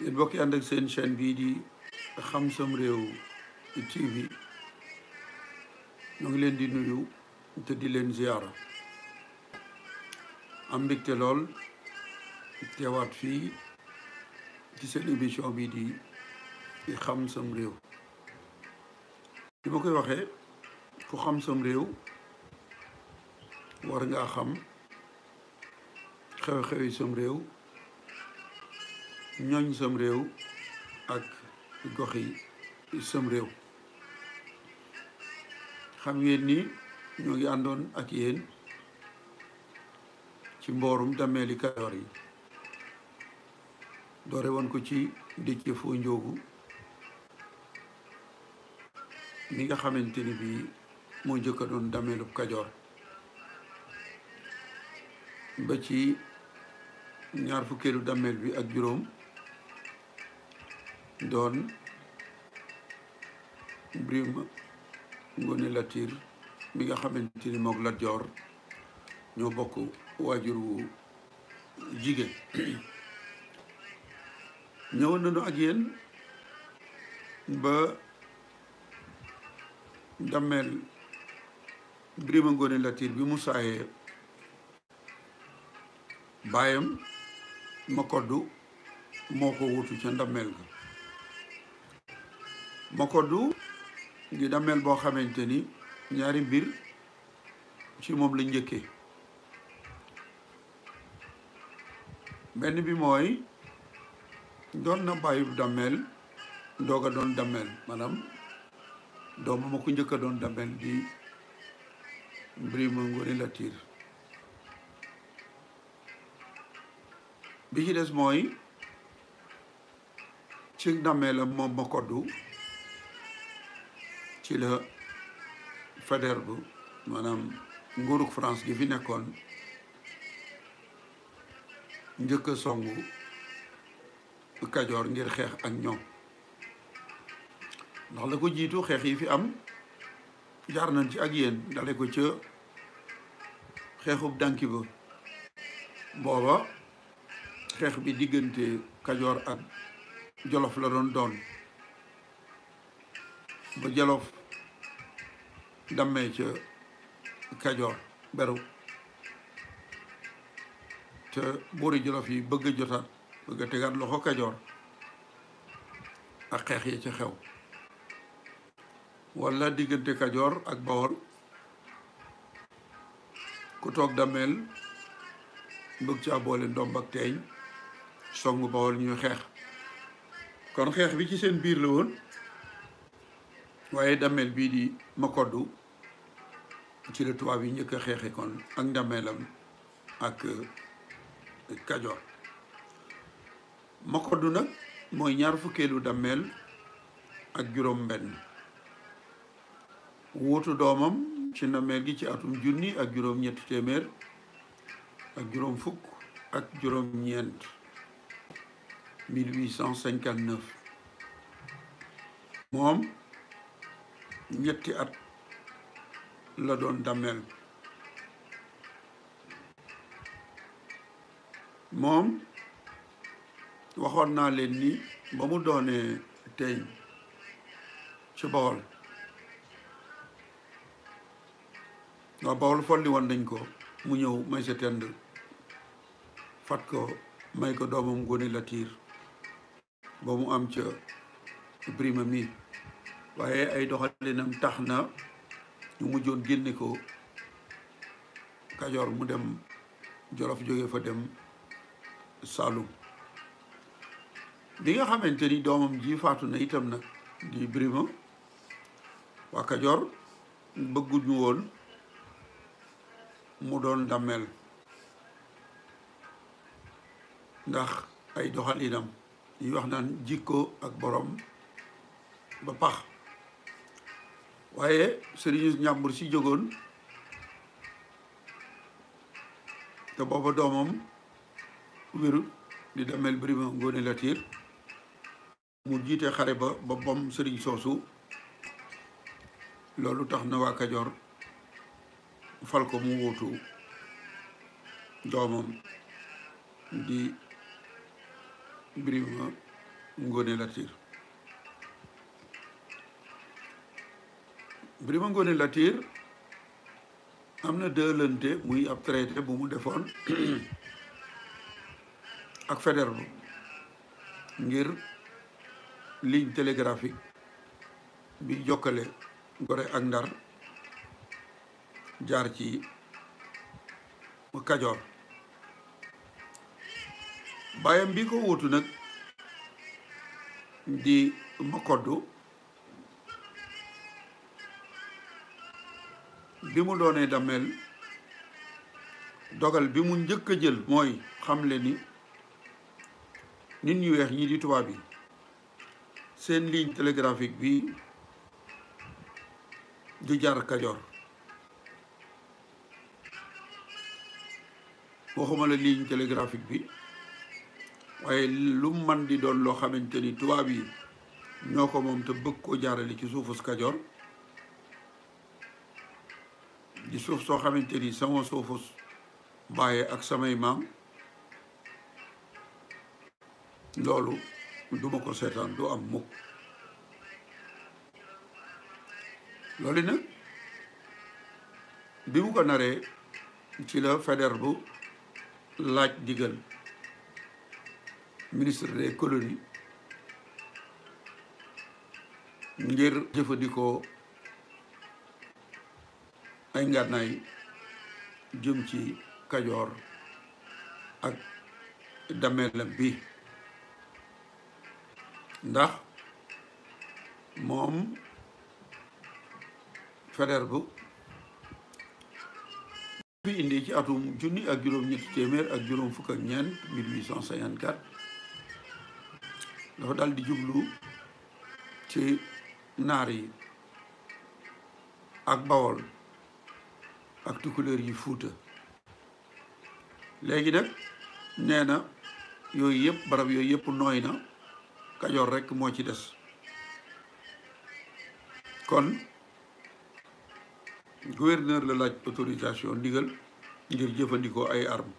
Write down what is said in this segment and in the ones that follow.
yéen bokk ànd ak seen chaîne bii di Xam Sam Réew TV ñoo ngi leen di nuyu te di leen ziara am mbégte lool teewaat fii ci seen émission bii di Xam Sam Réew. li ma koy waxee ku xam sam réew war ngaa xam xew-xewi sam réew, ñooñ sam réew ak goxi sam réew. xam ngeen ni ñoo ngi àndoon ak yéen ci mboorum dameeli Kajoor yi doore woon ko ci Déthié Fo Ndiogou mi nga xamante ni bii moo njëkk a doon dameelub Kajoor ba ci ñaar fukkeelu dameel bi ak juróom doon Birima Ngone Latiir mi nga xamante ni mook Lat Joor ñoo bokk waajur wu jigéen. ñëwoon nañu ak yéen ba dameel Birima Ngone Latiir bi mu saayee baayam Makoddu moo ko wutu ca ndameel ga. Makoddu di dameel boo xamante ni ñaari mbir ci moom la njëkkee. benn bi mooy doon na bàyyi dameel doog a doon dameel, maanaam doomu ma ko njëkk a doon dameel di Birima Ngone Latiir. bi ci des mooy ci dameelam moom Makoddu ci la Faidherbe maanaam nguurug France gi fi nekkoon njëkk a songu Kajoor ngir xeex ak ñoom. ndax la ko jiitu xeex yi fi am jaar nañ ci ak yéen dale ko ca xeexub dànki ba. booba xeex bi diggante Kajoor ak Jolof la doon ba Jolof dammee ca Kajoor beru te buuri Jolof yi bëgg a jotaat bëgg a tegaat loxo Kajoor ak xeex yi ca xew, walla diggante Kajoor ak Bawol ku toog dammeel bëgg caa boole ndomb ak teeñ songu Bawol ñuy xeex. kon xeex bi ci seen biir la woon, waaye dameel bii di Makoddu ci la tubaab yi njëkk a xeexe kon ak dameelam ak Kajoor. Makoddu nag mooy ñaar fukkeelu dameel ak juróom benn wuutu doomam ci dameel gi ci atum junni ak juróom ñetti téeméer ak juróom fukk ak juróom ñeent 1859. moom ñetti at la doon dameel. moom waxoon naa leen ni ba mu doonee teeñ ci Bawol waa Bawol folli woon nañ ko mu ñëw may sa tend fat ko may ko doomam Ngone Latiir ba mu am ca Birima mi, waaye ay doxalinam tax na ñu mujjoon génne ko Kajoor mu dem Jolof, jóge fa dem Saalum. bi nga xamante ni doomam ji faatu na itam nag di Birima, waa Kajoor bëgguñu woon mu doon dammeel ndax ay doxalinam yi wax naan jikko ak borom ba pax. waaye sëriñu njàmbur si jógoon te booba doomam wéru di dameel Birima Ngone Latiir mu jiite xare ba bom sëriñ soosu. loolu tax na waa Kajoor fal ko mu wuutu doomam di Birima Ngoné Latyr. Birima Ngoné Latyr am na dëlante muy ab traité bu mu defoon ak Faidherbe ngir ligne télégraphique bi jokkale Gorée ak Ndar jaar ci Kajoor. baayam bi ko wutu nag di Makoddu bi mu doonee Damel dogal bi mu njëkk a jël mooy xamle ni nit ñu weex ñi di tubaab yi seen ligne télégraphique bi du jaar Kajoor. waxuma la ligne télégraphique bi waaye lu man di doon loo xamante ni tubaab yi ñoo ko moom te bëgg koo jaarale ci suufus Kajoor di suuf soo xamante ni sama suufus bàyyee ak samay maam loolu duma ko seetaan du am mukk. loolu nag bi mu ko naree ci la Faidherbe laaj digal ministre des colonies ngir jëfandikoo ay ngànnaay jëm ci Kajoor ak dameelam bi ndax moom Faidherbe fi indi ci atum junni ak juróom-ñetti téeméer ak juróom fukk ak ñeent 1854 dafa dal di jublu ci naar yi ak Bawol ak tukulóor yi Fuuta. léegi nag nee na yooyu yëpp barab yooyu yëpp nooy na Kajoor rekk moo ci des kon gouverneur la laaj autorisation ndigal ngir jëfandikoo ay armes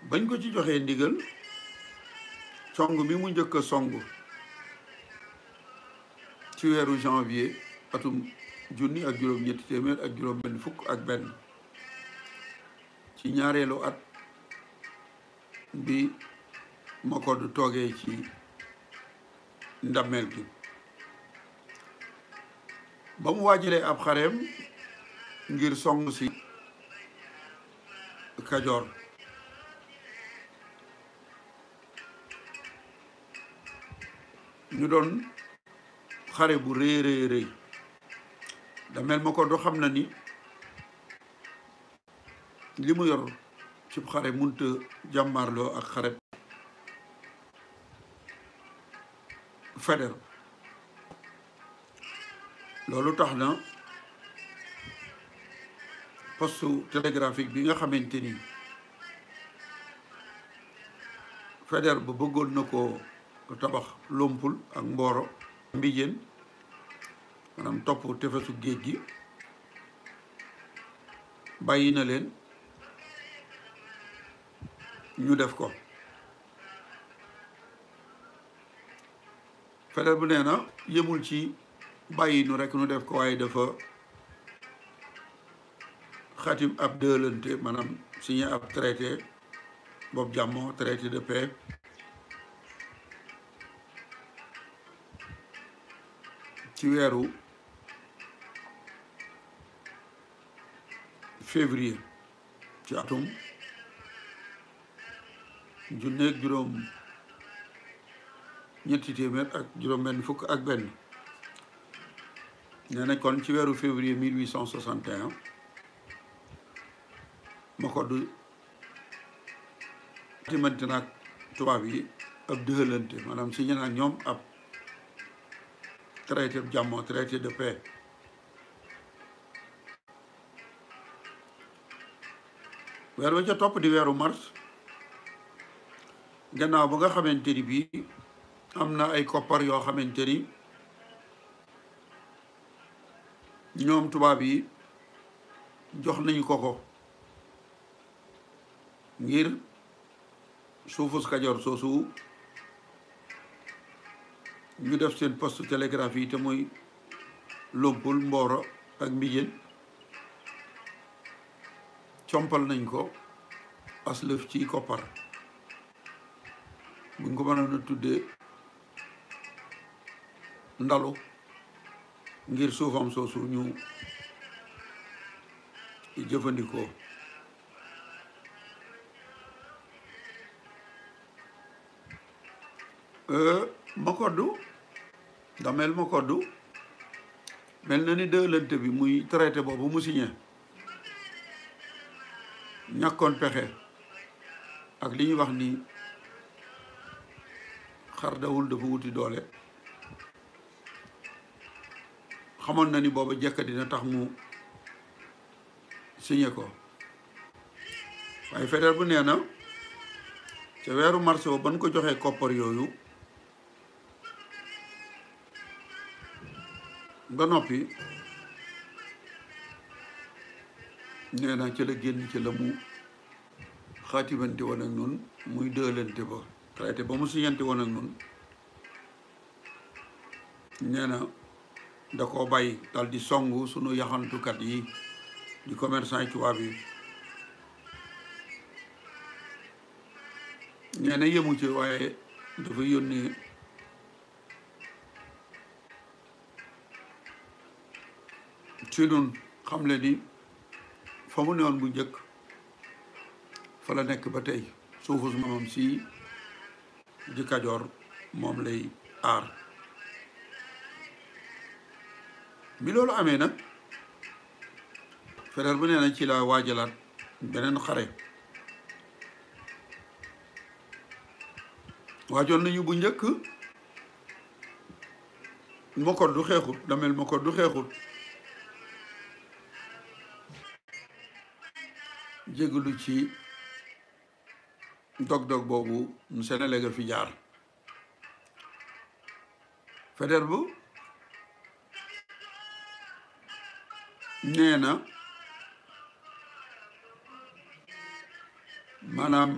bañ ko ci joxee ndigal song mi mu njëkk a song ci weeru janvier atum junni ak juróom-ñetti téeméer ak juróom-benn fukk ak benn ci ñaareelu at bi Makoddu toogee ci ndameel gi ba mu waajalee ab xareem ngir song si Kajoor ñu doon xare bu rëy rëy rëy Damel Makoddu xam na ni li mu yor ci xare munta jàmmaarloo ak xare Faidherbe loolu tax na poste télégraphique bi nga xamante ni Faidherbe bëggoon na ko tabax Lompul ak Mboro Mbijeen maanaam topp tefesu géej gi bàyyi na leen ñu def ko. Faidherbe nee na yemul ci bàyyi nu rekk nu def ko waaye dafa xatim ab dëlante maanaam signé ab traité boobu jàmmoo traité de paix ci weeru février ci atum junneeg juróom ñetti téeméer ak juróom-benn fukk ak benn nee na kon ci weeru février 1861 Makoddu timante naag tubaab yi ab dëxalante maanaam signé naag ñoom ab traité jàmmoo traité de paix weer ba ca topp di weeru mars gannaaw ba nga xamante ni bii am na ay koppar yoo xamante ni ñoom tubaab yi jox nañu ko ngir suufus Kajoor soosu ñu def seen poste télégraphe yi te muy Lompul Mboro ak Mbijeen compal nañ ko aslëf ci koppar buñ ko mënoon a tuddee ndalu ngir suufam soosu ñu jëfandikoo Makoddu Damel Makoddu mel na ni dëlante bi muy traité boobu mu signé ñàkkoon pexe ak li ñuy wax ni xar dawul dafa wuti doole xamoon na ni booba jekka dina tax mu signé ko waaye Faidherbe bu nee na ca weeru mars ba ban ko joxee koppar yooyu ba noppi nee na ci la génn ci la mu xaatimante woon ak nun muy dëlante ba traité ba mu siñante woon ak nun nee na da koo bàyyi dal di songu sunu yaxantukat yi di commerçant yi tubaab yi nee na yëmu ci waaye dafa yónnee ci nun xam le ni fa mu newoon bu njëkk fa la nekk ba tey suufu maamam si di Kajoor moom lay aar bi loolu amee nag Faidherbe bu nee na ci la waajalaat beneen xare waajoon nañu bu njëkk Makoddu xeexut Damel Makoddu xeexut jégalu ci dog-dog boobu mu Sénégal ga fi jaar Faidherbe bu nee na maanaam